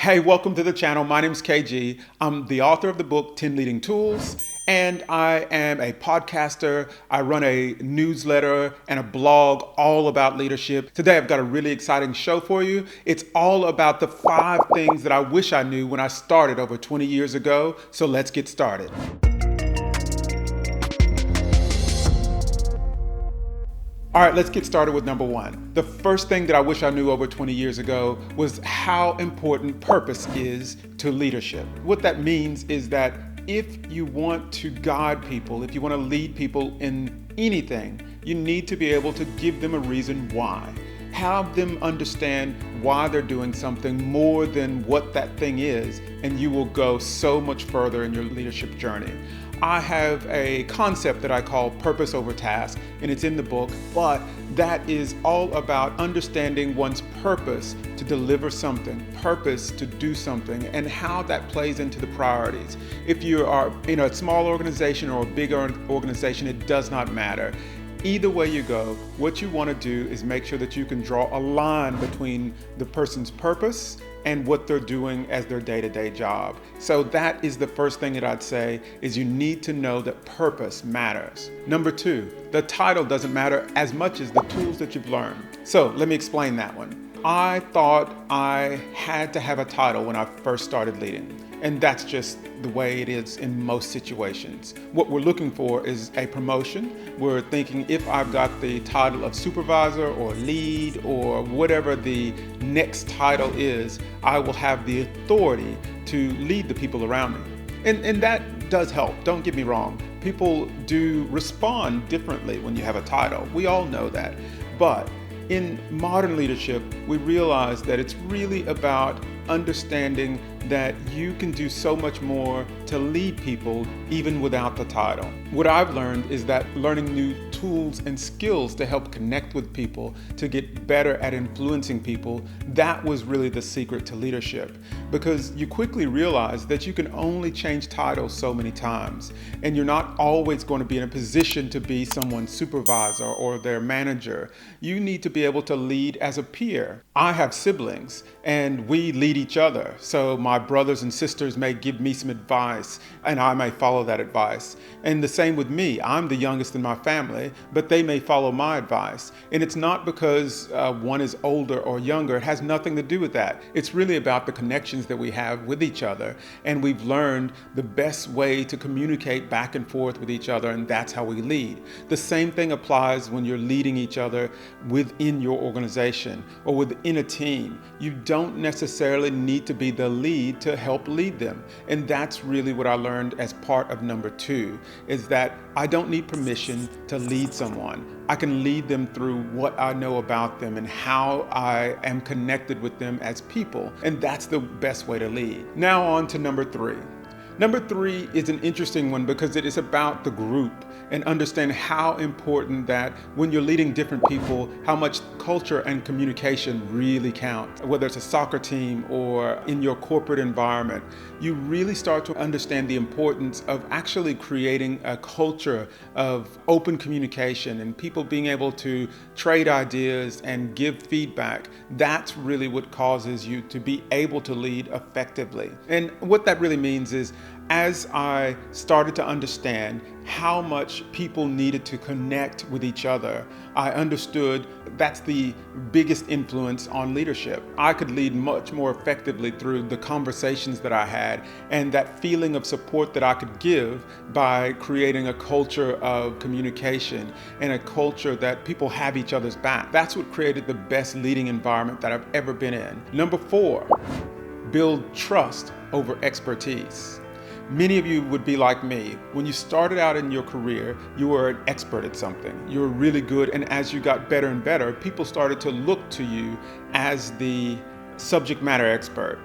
Hey, welcome to the channel. My name is KG. I'm the author of the book 10 Leading Tools, and I am a podcaster. I run a newsletter and a blog all about leadership. Today I've got a really exciting show for you. It's all about the 5 things that I wish I knew when I started over 20 years ago. So let's get started. All right, let's get started with number 1. The first thing that I wish I knew over 20 years ago was how important purpose is to leadership. What that means is that if you want to guide people, if you want to lead people in anything, you need to be able to give them a reason why. Have them understand why they're doing something more than what that thing is, and you will go so much further in your leadership journey. I have a concept that I call purpose over task, and it's in the book, but that is all about understanding one's purpose to deliver something, purpose to do something, and how that plays into the priorities. If you are in a small organization or a big organization, it does not matter. Either way you go, what you want to do is make sure that you can draw a line between the person's purpose and what they're doing as their day-to-day job. So that is the first thing that I'd say, is you need to know that purpose matters. Number 2, the title doesn't matter as much as the tools that you've learned. So let me explain that one. I thought I had to have a title when I first started leading. And that's just the way it is in most situations. What we're looking for is a promotion. We're thinking if I've got the title of supervisor or lead or whatever the next title is, I will have the authority to lead the people around me. And that does help, don't get me wrong. People do respond differently when you have a title. We all know that. But in modern leadership, we realize that it's really about understanding that you can do so much more to lead people even without the title. What I've learned is that learning new tools and skills to help connect with people, to get better at influencing people, that was really the secret to leadership. Because you quickly realize that you can only change titles so many times, and you're not always going to be in a position to be someone's supervisor or their manager. You need to be able to lead as a peer. I have siblings, and we lead each other. So my brothers and sisters may give me some advice, and I may follow that advice. And the same with me. I'm the youngest in my family, but they may follow my advice. And it's not because one is older or younger. It has nothing to do with that. It's really about the connections that we have with each other. And we've learned the best way to communicate back and forth with each other, and that's how we lead. The same thing applies when you're leading each other within your organization or within a team. You don't necessarily need to be the lead to help lead them. And that's really what I learned as part of number 2, is that I don't need permission to lead someone. I can lead them through what I know about them and how I am connected with them as people. And that's the best way to lead. Now on to number 3. Number 3 is an interesting one because it is about the group and understand how important that when you're leading different people, how much culture and communication really count. Whether it's a soccer team or in your corporate environment, you really start to understand the importance of actually creating a culture of open communication and people being able to trade ideas and give feedback. That's really what causes you to be able to lead effectively. And what that really means is, as I started to understand how much people needed to connect with each other, I understood that's the biggest influence on leadership. I could lead much more effectively through the conversations that I had and that feeling of support that I could give by creating a culture of communication and a culture that people have each other's back. That's what created the best leading environment that I've ever been in. Number 4, build trust over expertise. Many of you would be like me. When you started out in your career, you were an expert at something. You were really good, and as you got better and better, people started to look to you as the subject matter expert.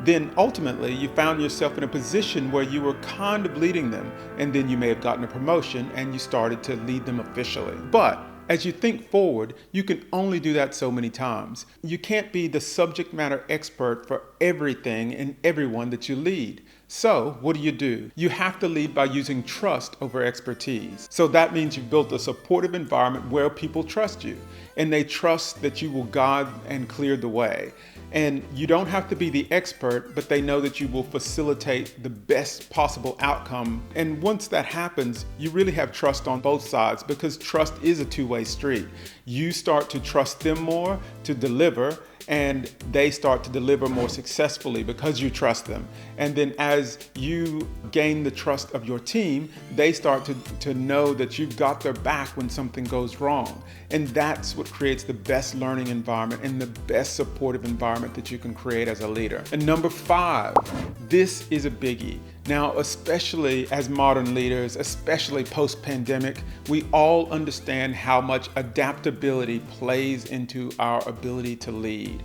Then ultimately, you found yourself in a position where you were kind of leading them, and then you may have gotten a promotion and you started to lead them officially. But as you think forward, you can only do that so many times. You can't be the subject matter expert for everything and everyone that you lead. So what do? You have to lead by using trust over expertise. So that means you've built a supportive environment where people trust you and they trust that you will guide and clear the way. And you don't have to be the expert, but they know that you will facilitate the best possible outcome. And once that happens, you really have trust on both sides, because trust is a two-way street. You start to trust them more to deliver, and they start to deliver more successfully because you trust them. And then as you gain the trust of your team, they start to know that you've got their back when something goes wrong. And that's what creates the best learning environment and the best supportive environment that you can create as a leader. And number 5, this is a biggie. Now, especially as modern leaders, especially post-pandemic, we all understand how much adaptability plays into our ability to lead.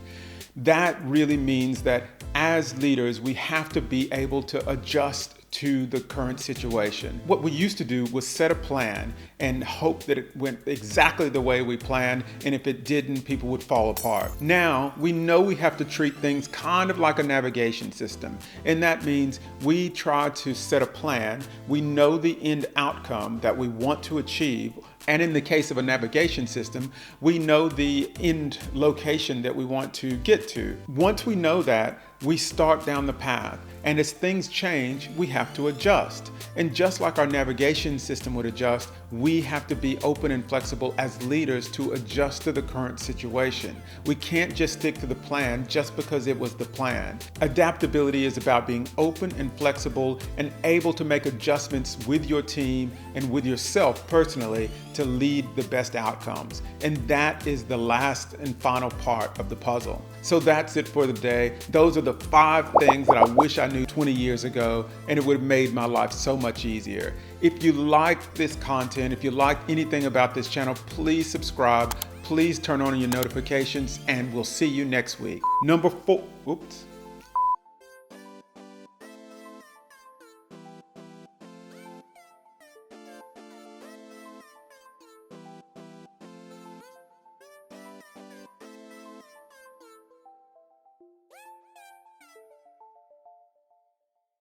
That really means that as leaders, we have to be able to adjust to the current situation. What we used to do was set a plan and hope that it went exactly the way we planned, and if it didn't, people would fall apart. Now, we know we have to treat things kind of like a navigation system, and that means we try to set a plan. We know the end outcome that we want to achieve, and in the case of a navigation system, we know the end location that we want to get to. Once we know that, we start down the path. And as things change, we have to adjust. And just like our navigation system would adjust, we have to be open and flexible as leaders to adjust to the current situation. We can't just stick to the plan just because it was the plan. Adaptability is about being open and flexible and able to make adjustments with your team and with yourself personally to lead the best outcomes. And that is the last and final part of the puzzle. So that's it for the day. Those are the 5 things that I wish I knew 20 years ago, and it would have made my life so much easier. If you like this content, if you like anything about this channel, please subscribe. Please turn on your notifications, and we'll see you next week. Number 4, oops.